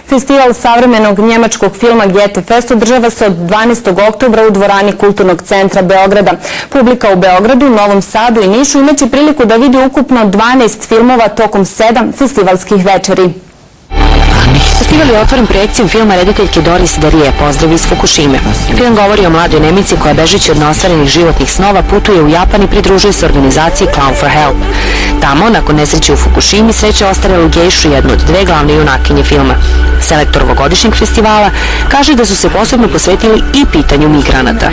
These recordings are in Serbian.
Festival savremenog njemačkog filma Goethe Fest održava se od 12. oktobra u dvorani Kulturnog centra Beograda. Publika u Beogradu, Novom Sadu i Nišu imaće priliku da vidi ukupno 12 filmova tokom 7 festivalskih večeri. Festival je otvoren projekcijom filma rediteljke Doris Darije Pozdrav iz Fukushime. Film govori o mladoj Nemici koja bežeći od neostvarenih životnih snova putuje u Japan i pridružuje se organizaciji Clown for Help. Tamo, nakon nesreće u Fukushimi, sreće ostarelu gejšu, jednu od dve glavne junakinje filma. Selektor ovogodišnjeg festivala kaže da su se posebno posvetili i pitanju migranata.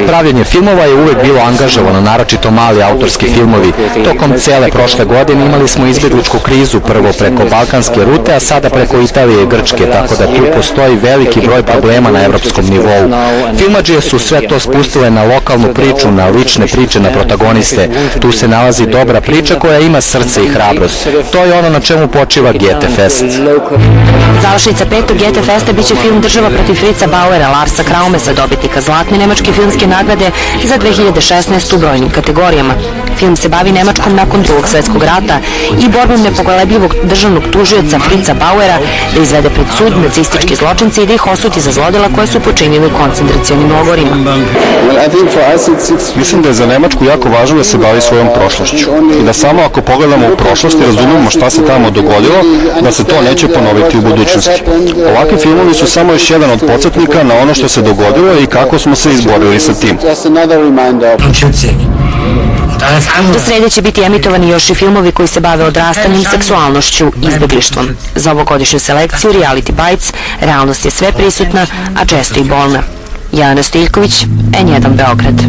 Pravljenje filmova je uvek bilo angažovano, naročito mali autorski filmovi. Tokom cele prošle godine imali smo izbjegličku krizu, prvo preko balkanske rute, a sada preko Italije i Grčke, tako da tu postoji veliki broj problema na evropskom nivou. Filmadžije su sve to spustile na lokalnu priču, na lične priče, na protagoniste. Tu se nalazi dobra priča koja ima srce i hrabrost. To je ono na čemu počiva Goethe Fest. Završnica 5. Goethe Festa biće film Država protiv Fritza Bauera, Larsa Kraumesa, dobitnika Zlatne nemačke filmske nagrade za 2016 u brojnim kategorijama. Film se bavi Nemačkom nakon Drugog svjetskog rata i borbom nepokolebljivog državnog tužioca Fritza Bauera da izvede pred sud nacističke zločince i da ih osudi za zlodela koje su počinili u koncentracionim logorima. Mislim da je za Nemačku jako važno da se bavi svojom prošlošću i da samo ako pogledamo u prošlost i razumemo šta se tamo dogodilo, da se to neće ponoviti u budućnosti. Ovakvi filmovi su samo još jedan od podsjetnika na ono što se dogodilo i kako smo se izborili sa tim. Do srede će biti emitovani još i filmovi koji se bave odrastanjem, seksualnošću i izbjeglištvom. Za ovogodišnju selekciju Reality Bites realnost je sve prisutna, a često i bolna. Jelena Stiljković, N1 Beograd.